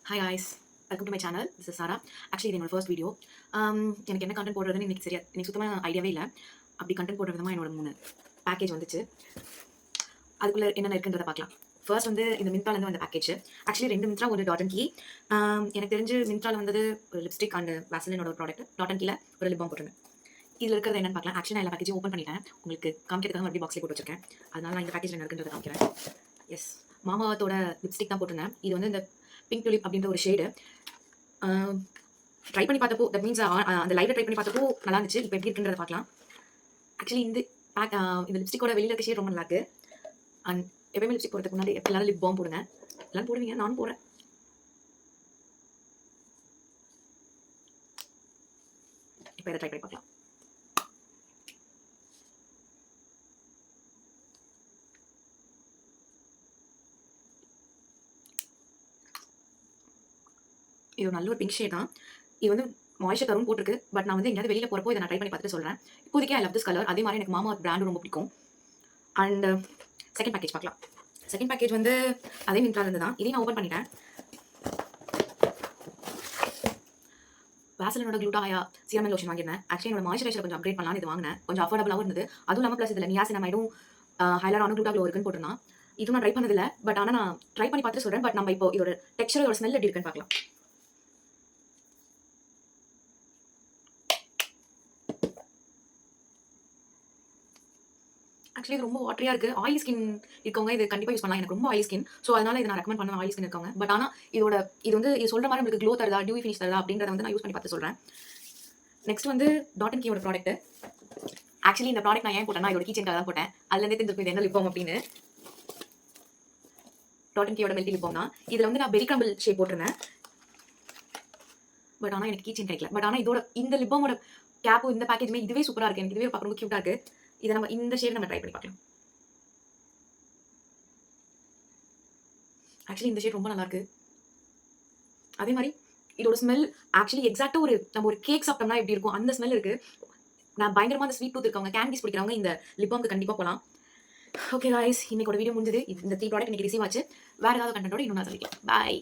Hi guys, welcome to my channel. This is Sara. Actually இது என்னோட first video. எனக்கு என்ன கண்டென்ட் போடுறதுன்னு எனக்கு சுத்தமாக ஐடியாவே இல்லை. அப்படி கண்டென்ட் போடுற விதமாக என்னோட 3 பேக்கேஜ் வந்துச்சு. அதுக்குள்ளே என்னென்ன இருக்குன்றதை பார்க்கலாம். ஃபர்ஸ்ட் வந்து இந்த மின்ட்ராலேருந்து வந்த பேக்கேஜ். ஆக்சுவலி 2 மின்ட்ரா ஒரு டாட் அண்ட் கீ. எனக்கு தெரிஞ்சு மின்ட்ராவில் வந்தது ஒரு லிப்ஸ்டிக் அண்ட் வேசலினோட ஒரு ப்ராடக்ட். டாட் அண்ட் கீழ ஒரு லிப் பாம் போட்டிருந்தேன். இதில் இருக்கிறது என்னன்னு பார்க்கலாம். ஆக்சுவலி நான் எல்லா பேக்கேஜும் ஓப்பன் பண்ணிட்டேன். உங்களுக்கு காமிக்கிறதுக்காக மறுபடியும் பாக்ஸ்லேயே போட்டு வச்சிருக்கேன். அதனால நான் இந்த பேக்கேஜ் என்ன இருக்குன்றதை காமிக்கிறேன். எஸ், மாமாவத்தோட லிப்ஸ்டிக் தான் போட்டிருந்தேன். இது வந்து இந்த பிங்க் டுலிப் அப்படின்ற ஒரு ஷேடு. ட்ரை பண்ணி பார்த்தப்போ தட் மீன்ஸ் அந்த லைவ்ல ட்ரை பண்ணி பார்த்தப்போ நல்லா இருந்துச்சு. இப்போ எப்படி இருக்குன்றதை பார்க்கலாம். ஆக்சுவலி இந்த லிப்ஸ்டிக்கோட வெளியில் இருக்க ஷேட் ரொம்ப நல்லா இருக்கு. அண்ட் எப்பயுமே லிப்ஸ்டிக் போடுறதுக்கு முன்னாடி எல்லாரும் லிப் பாம் போடுங்க. எல்லாரும் போடுவீங்க, நானும் போடுறேன். இப்போ இதை ட்ரை பண்ணி பார்க்கலாம். இது நல்ல ஒரு பிங்க் ஷேட் தான். இது வந்து மாய்ஸ்சர் தரும் போட்டிருக்கு. பட் நான் வந்து எங்கேயாவது வெளியில் போகிறப்போ இதை நான் ட்ரை பண்ணி பார்த்துட்டு சொல்கிறேன். இப்போதைக்கு ஐ லவ் திஸ் கலர். அதே மாதிரி எனக்கு மாமா பிராண்டும் ரொம்ப பிடிக்கும். அண்ட் செகண்ட் பேக்கேஜ் பார்க்கலாம். செகண்ட் பேக்கேஜ் வந்து அதே மின்ட்ராலேருந்து தான். இதையும் நான் ஓப்பன் பண்ணிட்டேன். வேசலினோட குளூட்டாயா சீரம் லோஷன் வாங்கியிருந்தேன். ஆக்சுவலி என்னோட மாய்ஸ்சரைசர் கொஞ்சம் அப்கிரேட் பண்ணலாம்னு இது வாங்கினேன். கொஞ்சம் அஃபோர்டபுளாகவும் இருந்தது. அதுவும் இல்லாமல் ப்ளஸ் இதில் நியாசினமைடும் ஹைலரானும் குளூட்டா க்ளோ இருக்குன்னு போட்டுருந்தான். இதுவும் நான் ட்ரை பண்ணதில்லை. பட் ஆனால் நான் ட்ரை பண்ணி பார்த்துட்டு சொல்கிறேன். பட் நம்ம இப்போ இதோட டெக்ஸ்சர், இதோட ஸ்மெல் எப்படி இருக்குன்னு பார்க்கலாம். ஆக்சுவலி இது ரொம்ப வாட்டரியாக இருக்குது. ஆயில் ஸ்கின் இருக்கவங்க இது கண்டிப்பாக யூஸ் பண்ணலாம். எனக்கு ரொம்ப ஆயில் ஸ்கின். ஸோ அதனால இதை நான் ரெக்கமெண்ட் பண்ணுவேன் ஆயில் ஸ்கின் இருக்கவங்க. பட் ஆனால் இது வந்து இது சொல்கிற மாதிரி உங்களுக்கு க்ளோ தருதா, டியூ ஃபினிஷ் தருதா அப்படின்றத வந்து நான் யூஸ் பண்ணி பார்த்து சொல்கிறேன். நெக்ஸ்ட் வந்து டாட் அண்ட் கீயோட ப்ராடக்ட். ஆக்சுவலி இந்த ப்ராடக்ட் நான் ஏன் போட்டேன்னா இதோட கீச்சனுக்காக தான் போட்டேன். அதுலேருந்தே தெரிஞ்சிருக்கும் இது என்ன லிப் பாம் அப்படின்னு. டாட் அண்ட் கீயோட மெல்டி லிப் பாம் தான். இதில் வந்து நான் பெரி கிரம்பிள் ஷேப் போட்டிருந்தேன். பட் ஆனால் எனக்கு கீச்சன் கிடைக்கல. பட் ஆனால் இதோட இந்த லிப் பாமோட கேப்பும் இந்த பேக்கேஜுமே இதுவே சூப்பராக இருக்குது. எனக்கு இதுவே பார்க்க ரொம்ப க்யூட்டாக இருக்குது. இதை நம்ம இந்த ஷேட் நம்ம ட்ரை பண்ணி பார்க்கலாம். ஆக்சுவலி இந்த ஷேட் ரொம்ப நல்லா இருக்கு. அதே மாதிரி இதோட ஸ்மெல் ஆக்சுவலி எக்ஸாக்டாக நம்ம ஒரு கேக் சாப்பிட்டோம்னா எப்படி இருக்கும் அந்த ஸ்மெல் இருக்கு. நான் பயங்கரமாக அந்த ஸ்வீட் டூத் இருக்கவங்க, கேண்டீஸ் பிடிக்கிறவங்க இந்த லிப் பாம்க்கு கண்டிப்பாக போகலாம். ஓகே காய்ஸ், இன்னைக்கு வீடியோ முடிஞ்சது. இந்த 3 ப்ராடக்ட் இன்னைக்கு ரிசீவ் ஆச்சு. வேற ஏதாவது கண்டென்ட்டோட இன்னும் நான் சொல்லிக்கலாம். பாய்.